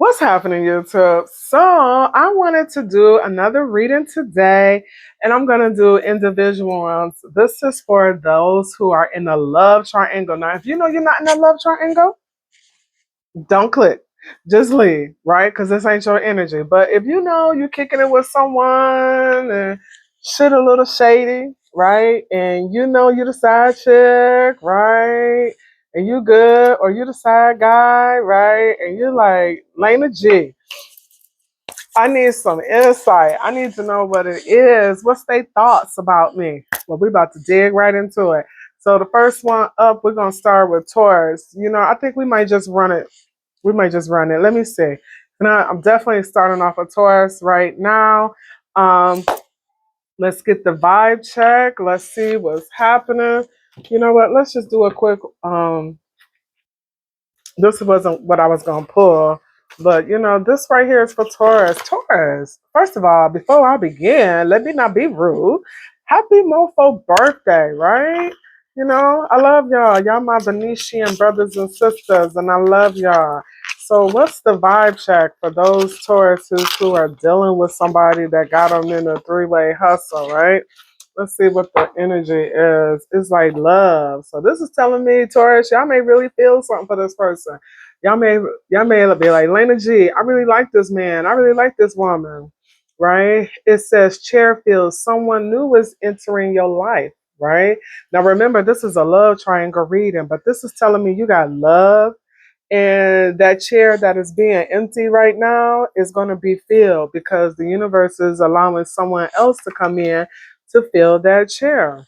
What's happening, YouTube? So, I wanted to do another reading today, and I'm going to do individual ones. This is for those who are in a love triangle. Now, if you know you're not in a love triangle, don't click. Just leave, right? Because this ain't your energy. But if you know you're kicking it with someone and shit a little shady, right? And you know you're the side chick, right? And you good, or you the side guy, right? And you're like, Lena G, I need some insight. I need to know what it is. What's their thoughts about me? Well, we're about to dig right into it. So the first one up, we're gonna start with Taurus. I think we might just run it. We might just run it. Let me see. Now, I'm definitely starting off with Taurus right now. Um, let's get the vibe check. Let's see what's happening. You know what? Let's just do a quick this wasn't what I was gonna pull, but this right here is for Taurus. Taurus, first of all, before I begin, let me not be rude. Happy mofo birthday, right? I love y'all. Y'all my Venetian brothers and sisters, and I love y'all. So what's the vibe check for those Tauruses who are dealing with somebody that got them in a three-way hustle, right? Let's see what the energy is. It's like love. So this is telling me, Taurus, y'all may really feel something for this person. Y'all may y'all may be like, Lena G, I really like this man. I really like this woman. Right? It says chair feels someone new is entering your life. Right? Now remember, this is a love triangle reading, but this is telling me you got love, and that chair that is being empty right now is going to be filled because the universe is allowing someone else to come in to fill that chair.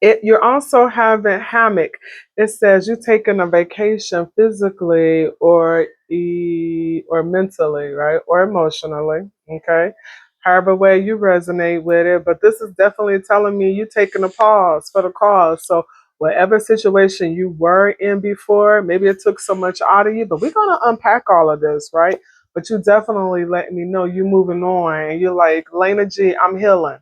You're also having hammock. It says you're taking a vacation physically or mentally, right? Or emotionally. Okay. However way you resonate with it. But this is definitely telling me you're taking a pause for the cause. So whatever situation you were in before, maybe it took so much out of you, but we're gonna unpack all of this, right? But you definitely letting me know you moving on and you're like, Lena G, I'm healing,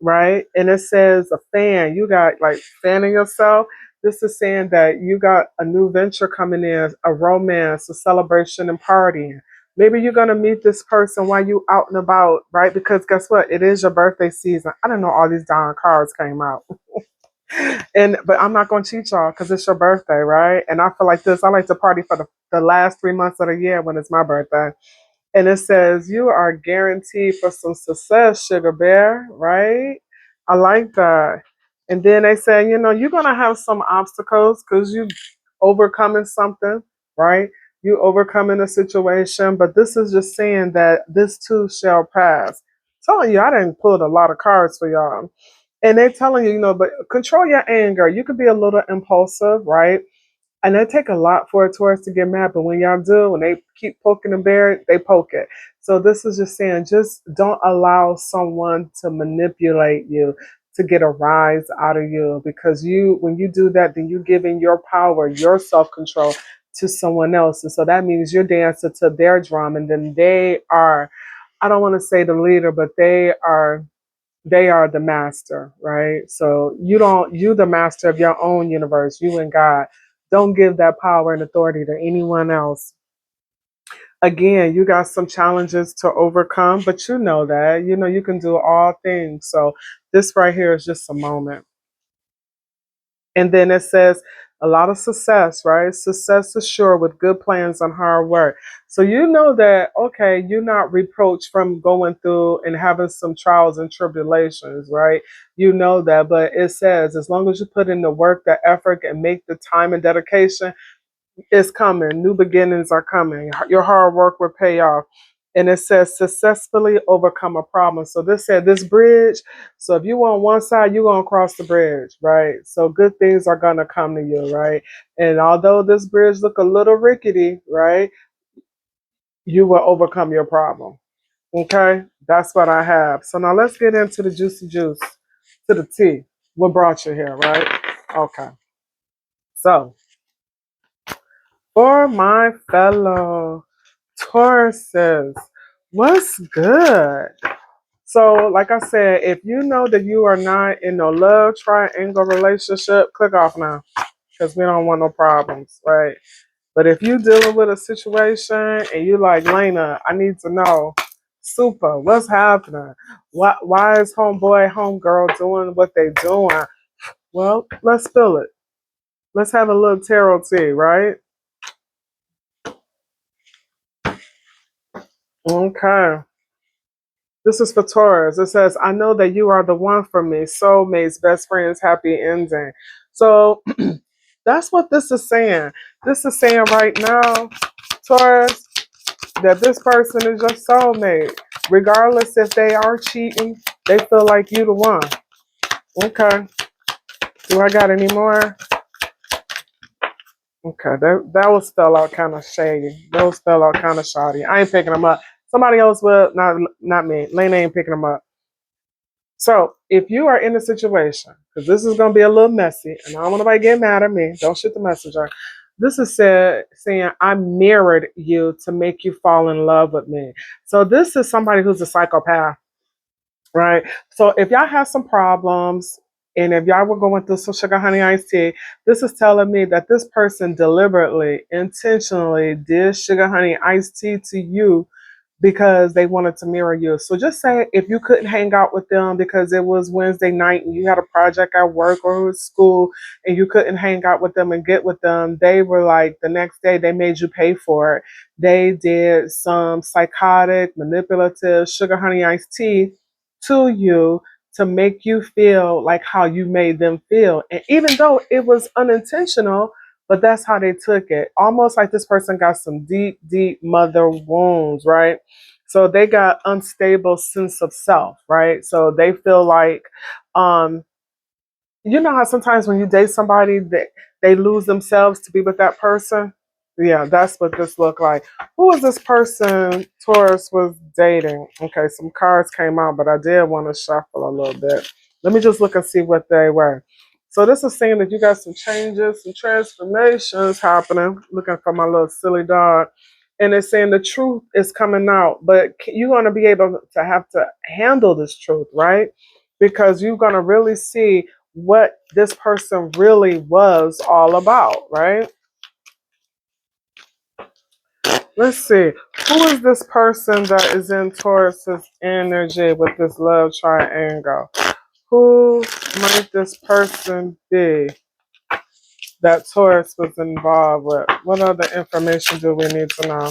right? And it says a fan. You got like fanning yourself. This is saying that you got a new venture coming in, a romance, a celebration, and partying. Maybe you're gonna meet this person while you out and about, right? Because guess what? It is your birthday season. I don't know all these darn cards came out. And but I'm not gonna cheat y'all because it's your birthday, right? And I feel like this. I like to party for the last 3 months of the year when it's my birthday. And it says, you are guaranteed for some success, Sugar Bear, right? I like that. And then they say, you're going to have some obstacles because you overcoming something, right? You overcoming a situation, but this is just saying that this too shall pass. Telling you, I didn't pull a lot of cards for y'all. And they're telling you, but control your anger. You could be a little impulsive, right? And it take a lot for a Taurus to get mad, but when y'all do, when they keep poking the bear, they poke it. So this is just saying, just don't allow someone to manipulate you to get a rise out of you, because when you do that, then you're giving your power, your self-control to someone else. And so that means you're dancing to their drum, and then they are, I don't want to say the leader, but they are the master, right? So you the master of your own universe, you and God. Don't give that power and authority to anyone else. Again, you got some challenges to overcome, but you know that. You know you can do all things. So this right here is just a moment. And then it says a lot of success, right? Success assured with good plans and hard work. So you know that, okay, you're not reproached from going through and having some trials and tribulations, right? You know that, but it says as long as you put in the work, the effort, and make the time and dedication, it's coming. New beginnings are coming. Your hard work will pay off. And it says successfully overcome a problem. So this said this bridge. So if you on one side, you're gonna cross the bridge, right? So good things are gonna come to you, right? And although this bridge look a little rickety, right, you will overcome your problem. Okay, that's what I have. So now let's get into the juicy juice, to the tea. What brought you here, right? Okay. So for my fellow Tauruses, what's good? So, like I said, if you know that you are not in no love triangle relationship, click off now because we don't want no problems, right? But if you dealing with a situation and you like, Lena, I need to know, super, what's happening? Why is homeboy, homegirl doing what they doing? Well, let's spill it. Let's have a little tarot tea, right? Okay. This is for Taurus. It says, I know that you are the one for me. Soulmates, best friends, happy ending. So that's what this is saying. This is saying right now, Taurus, that this person is your soulmate. Regardless if they are cheating, they feel like you the one. Okay. Do I got any more? Okay, that was spell out kind of shady. That was spell out kind of shoddy. I ain't picking them up. Somebody else will. Not me. Lane ain't picking them up. So if you are in a situation, because this is gonna be a little messy, and I don't want nobody to get mad at me. Don't shoot the messenger. This is saying I mirrored you to make you fall in love with me. So this is somebody who's a psychopath, right? So if y'all have some problems, and if y'all were going through some sugar honey iced tea, this is telling me that this person deliberately, intentionally did sugar honey iced tea to you because they wanted to mirror you. So just say if you couldn't hang out with them because it was Wednesday night and you had a project at work or it was school and you couldn't hang out with them and get with them, they were like the next day they made you pay for it. They did some psychotic, manipulative sugar honey iced tea to you to make you feel like how you made them feel. And even though it was unintentional, but that's how they took it. Almost like this person got some deep, deep mother wounds, right? So they got unstable sense of self, right? So they feel like, um, you know how sometimes when you date somebody that they lose themselves to be with that person? Yeah, that's what this looked like. Who was this person Taurus was dating? Okay, some cards came out, but I did want to shuffle a little bit. Let me just look and see what they were. So this is saying that you got some changes, some transformations happening. Looking for my little silly dog. And it's saying the truth is coming out, but you're going to be able to have to handle this truth, right? Because you're going to really see what this person really was all about, right? Let's see. Who is this person that is in Taurus's energy with this love triangle? Who might this person be that Taurus was involved with? What other information do we need to know?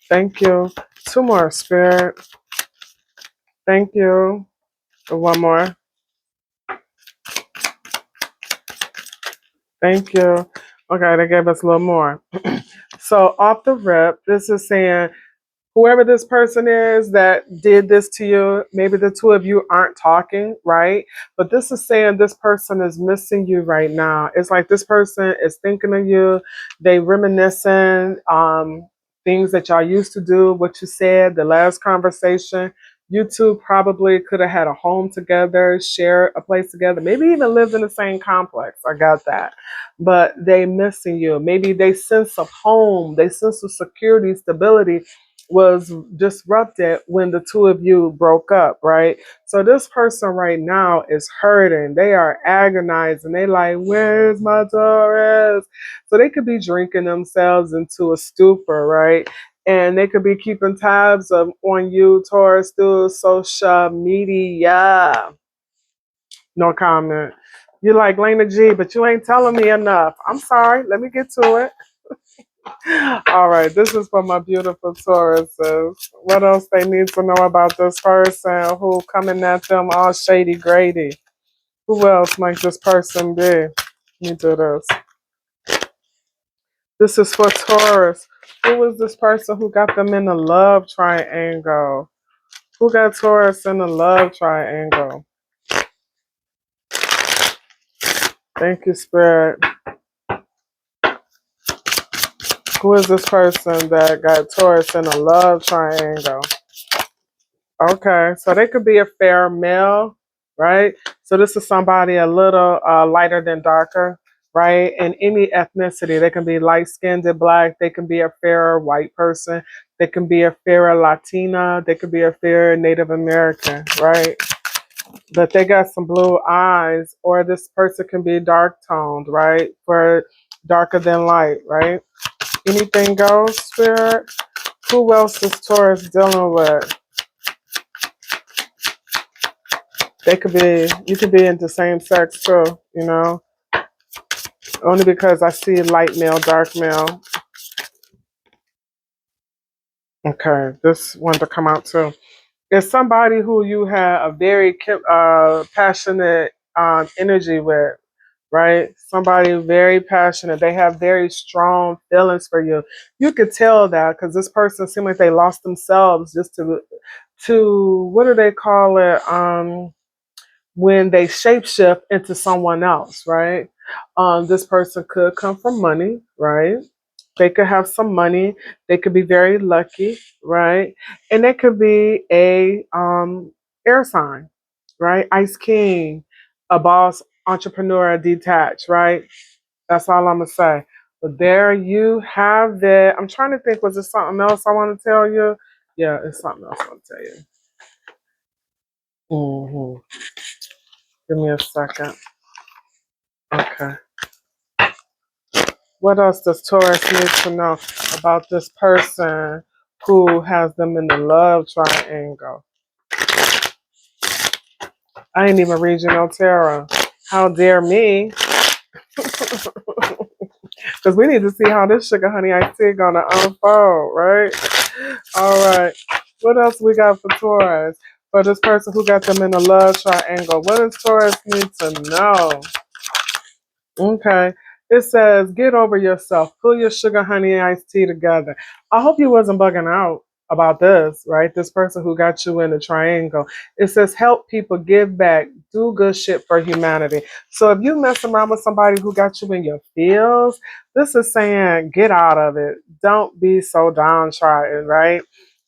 Thank you. Two more, Spirit. Thank you. One more. Thank you. Okay, they gave us a little more. So off the rip, this is saying whoever this person is that did this to you, maybe the two of you aren't talking, right? But this is saying this person is missing you right now. It's like this person is thinking of you. They reminiscing things that y'all used to do, what you said, the last conversation. You two probably could have had a home together, share a place together, maybe even lived in the same complex. I got that. But they missing you. Maybe they sense of home, they sense of security, stability was disrupted when the two of you broke up, right? So this person right now is hurting. They are agonizing. They like, where's my Taurus? So they could be drinking themselves into a stupor, right? And they could be keeping tabs on you, Taurus, through social media. No comment. You're like Lena G, but you ain't telling me enough. I'm sorry. Let me get to it. All right, this is for my beautiful Tauruses. What else they need to know about this person who coming at them all shady grady? Who else might this person be? Let me do this. This is for Taurus. Who is this person who got them in a love triangle? Who got Taurus in a love triangle? Thank you, Spirit. Who is this person that got Taurus in a love triangle? Okay, so they could be a fair male, right? So this is somebody a little lighter than darker, right? In any ethnicity, they can be light-skinned and black. They can be a fairer white person. They can be a fairer Latina. They could be a fairer Native American, right? but they got some blue eyes, or this person can be dark toned, right? For darker than light, right? Anything goes, Spirit. Who else is Taurus dealing with? They could be, you could be into same sex too, you know? Only because I see light male, dark male. Okay, this one to come out too. It's somebody who you have a very passionate energy with, right? Somebody very passionate. They have very strong feelings for you. You could tell that because this person seemed like they lost themselves just to what do they call it? When they shapeshift into someone else, right? This person could come from money, right? They could have some money. They could be very lucky, right? And they could be a air sign, right? Ice King, a boss, entrepreneur, detached, right? That's all I'm gonna say. But there you have it. I'm trying to think. Was there something else I want to tell you? Yeah, it's something else I want to tell you. Give me a second. Okay. What else does Taurus need to know about this person who has them in the love triangle? I ain't even read you no tarot. How dare me? Because we need to see how this sugar honey iced tea gonna unfold, right? All right. What else we got for Taurus? For this person who got them in the love triangle, what does Taurus need to know? Okay. It says, get over yourself. Pull your sugar, honey, and iced tea together. I hope you wasn't bugging out about this, right? This person who got you in the triangle. It says, help people, give back, do good shit for humanity. So if you mess around with somebody who got you in your feels, this is saying, get out of it. Don't be so downtrodden, right?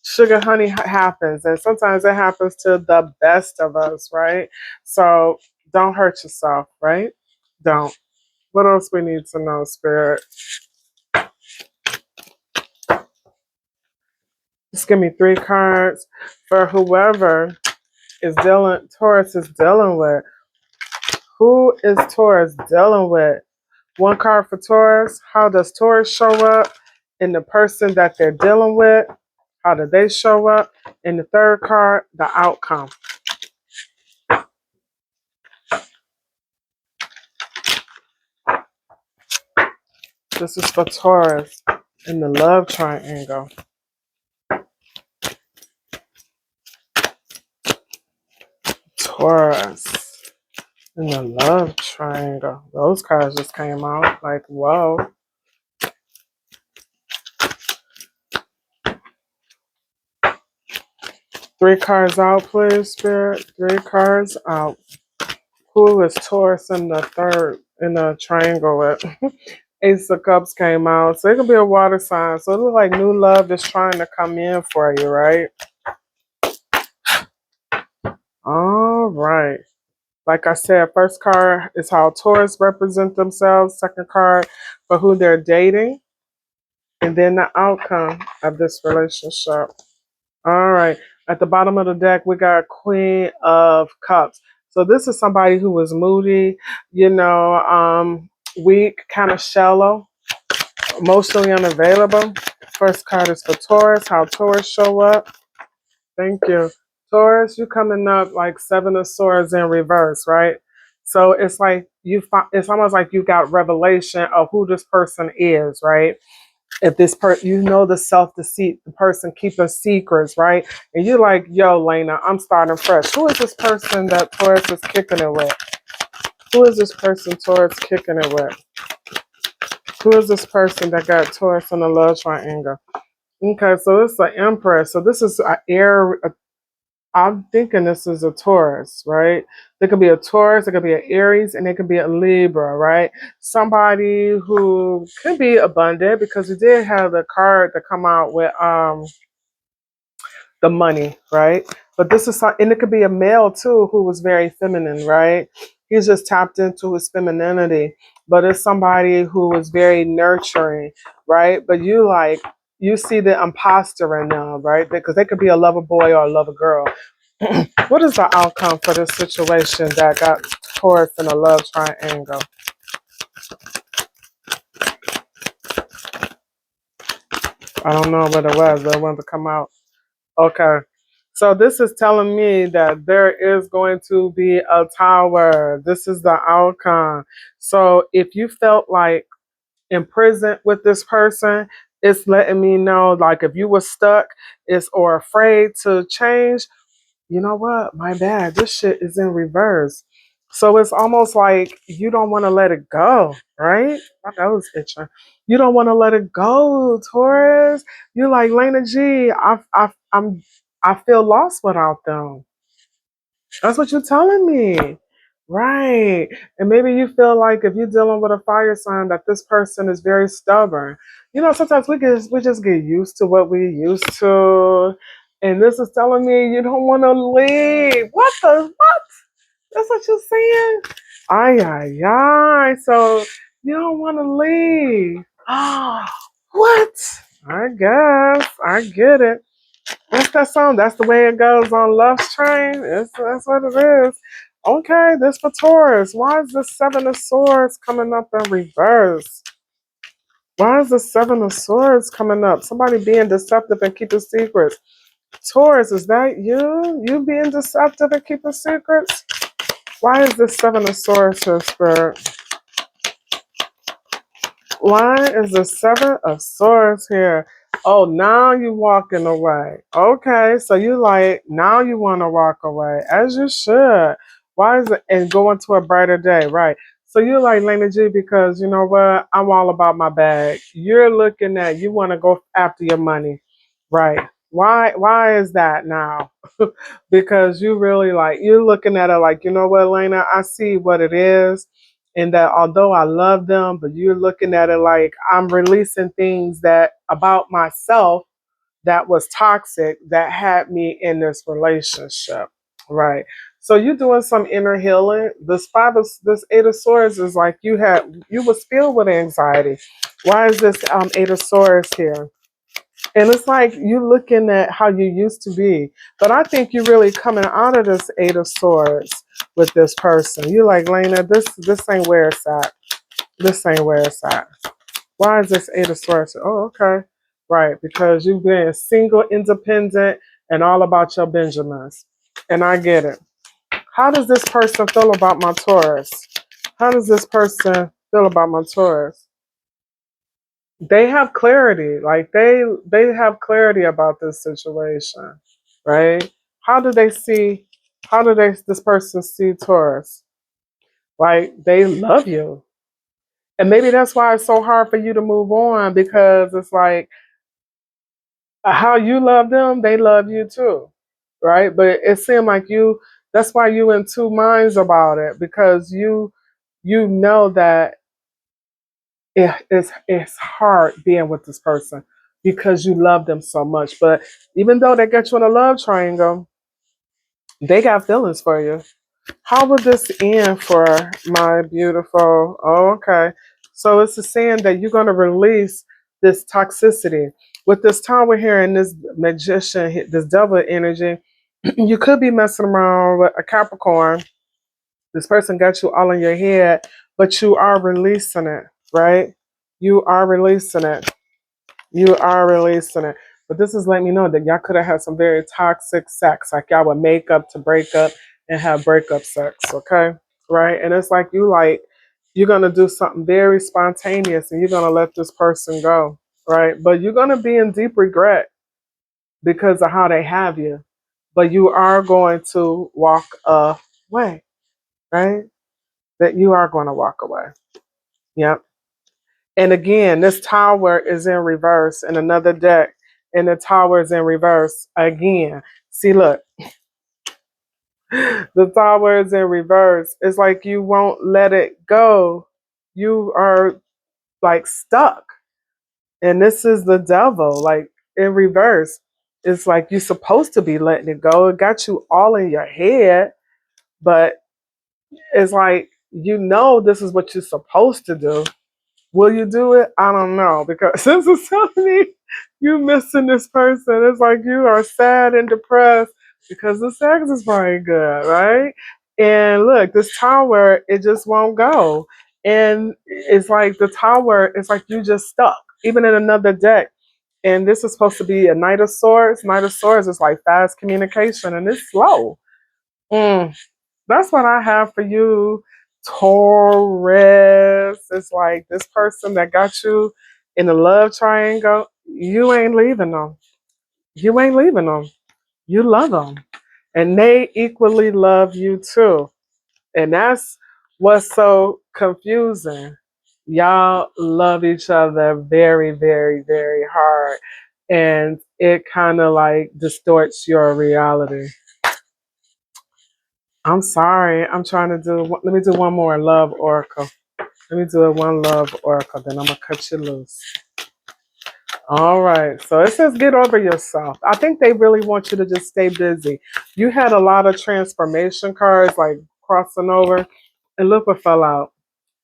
Sugar, honey happens, and sometimes it happens to the best of us, right? So don't hurt yourself, right? Don't. What else we need to know, Spirit? Just give me 3 cards for whoever is dealing. Taurus is dealing with. Who is Taurus dealing with? 1 card for Taurus. How does Taurus show up in the person that they're dealing with? How do they show up? And the 3rd card, the outcome. This is for Taurus in the love triangle. Taurus. In the love triangle. Those cards just came out. Like, whoa. 3 cards out, please, Spirit. 3 cards out. Who is Taurus in the third, in the triangle with? Ace of Cups came out. So it could be a water sign. So it looks like new love is trying to come in for you, right? All right. Like I said, first card is how Taurus represent themselves. Second card for who they're dating. And then the outcome of this relationship. All right. At the bottom of the deck, we got Queen of Cups. So this is somebody who was moody, weak, kind of shallow, emotionally unavailable. First card is for Taurus. How Taurus show up. Thank you. Taurus, you coming up like 7 of Swords in reverse, right? So it's like it's almost like you got revelation of who this person is, right? If this the self-deceit, the person keeping secrets, right? And you're like, yo, Lena, I'm starting fresh. Who is this person that Taurus is kicking it with? Who is this person Taurus kicking it with? Who is this person that got Taurus in the love triangle? Okay, so it's an Empress. So this is an air. I'm thinking this is a Taurus, right? There could be a Taurus, there could be an Aries, and there could be a Libra, right? Somebody who could be abundant because we did have the card that come out with the money, right? But this is and it could be a male too who was very feminine, right? He's just tapped into his femininity, but it's somebody who was very nurturing, right? But you see the imposter in them, right? Because they could be a lover boy or a lover girl. What is the outcome for this situation that got Taurus in a love triangle? I don't know what it was, but it wanted to come out. Okay. So this is telling me that there is going to be a tower. This is the outcome. So if you felt like imprisoned with this person, it's letting me know like if you were stuck, it's or afraid to change, you know what? My bad. This shit is in reverse. So it's almost like you don't want to let it go, right? My nose itching. You don't want to let it go, Taurus. You're like Lena G. I feel lost without them. That's what you're telling me. Right. And maybe you feel like if you're dealing with a fire sign that this person is very stubborn. You know, sometimes we just get used to what we used to. And this is telling me you don't want to leave. What? That's what you're saying? Ay ay ay. So you don't want to leave. What? I guess. I get it. That's that song. That's the way it goes on Love's Train. That's what it is. Okay, this for Taurus. Why is the Seven of Swords coming up in reverse? Why is the Seven of Swords coming up? Somebody being deceptive and keeping secrets. Taurus, is that you? You being deceptive and keeping secrets? Why is the Seven of Swords here, Spirit? Why is the Seven of Swords here? Oh, now you walking away. Okay, so you like now you want to walk away as you should. Why is it and go into a brighter day, right? So you're like Lena G because you know what? I'm all about my bag. You're looking at you want to go after your money, right? Why is that now? Because you really like you're looking at it like you know what, Lena? I see what it is and that although I love them, but you're looking at it like I'm releasing things that about myself that was toxic that had me in this relationship. Right. So you're doing some inner healing. This Eight of Swords is like you was filled with anxiety. Why is this Eight of Swords here? And it's like you looking at how you used to be. But I think you're really coming out of this Eight of Swords with this person. You're like, Lena, this ain't where it's at. This ain't where it's at. Why is this Eight of Swords? Oh, okay. Right, because you've been single, independent, and all about your Benjamins. And I get it. How does this person feel about my Taurus? How does this person feel about my Taurus? They have clarity. Like they have clarity about this situation. Right? How do they see how do they this person see Taurus? Like they love you. And maybe that's why it's so hard for you to move on because it's like how you love them, they love you too. Right? But it seemed like that's why you in two minds about it because you know that it's hard being with this person because you love them so much. But even though they get you in a love triangle, they got feelings for you. How would this end for my beautiful? Oh, okay. So it's saying that you're going to release this toxicity. With this tower here and this magician, this devil energy, you could be messing around with a Capricorn. This person got you all in your head, but you are releasing it, right? You are releasing it. You are releasing it. But this is letting me know that y'all could have had some very toxic sex. Like y'all would make up to break up and have breakup sex, okay? Right? And it's like you're gonna do something very spontaneous and you're gonna let this person go. Right? But you're gonna be in deep regret because of how they have you. But you are going to walk away, right? That you are going to walk away. Yep. And again, this tower is in reverse in another deck, and the tower is in reverse again. See, look, the tower is in reverse. It's like you won't let it go. You are like stuck. And this is the devil, like in reverse. It's like you're supposed to be letting it go. It got you all in your head, but it's like you know this is what you're supposed to do. Will you do it? I don't know because this is telling me you missing this person. It's like you are sad and depressed, because the sex is probably good, right? And look, this tower, it just won't go. And it's like the tower, it's like you just stuck, even in another deck. And this is supposed to be a Knight of Swords. Knight of Swords is like fast communication and it's slow. Mm, that's what I have for you, Taurus. It's like this person that got you in the love triangle, you ain't leaving them. You ain't leaving them. You love them. And they equally love you too. And that's what's so confusing. Y'all love each other very, very, very hard. And it kind of like distorts your reality. I'm sorry. I'm trying to do, let me do one more love oracle. Let me do a one love oracle, then I'm going to cut you loose. All right. So it says get over yourself. I think they really want you to just stay busy. You had a lot of transformation cards like crossing over, and look what fell out.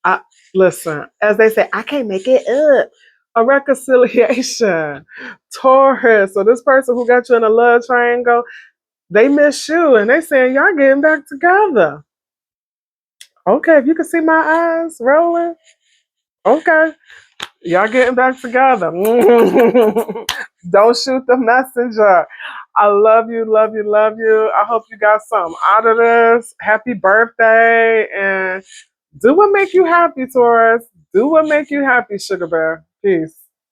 I listen, as they say, I can't make it up. A reconciliation. Taurus. So this person who got you in a love triangle, they miss you and they saying y'all getting back together. Okay, if you can see my eyes rolling. Okay. Y'all getting back together. Don't shoot the messenger. I love you, love you, love you. I hope you got something out of this. Happy birthday. And do what make you happy, Taurus. Do what make you happy, Sugar Bear. Peace.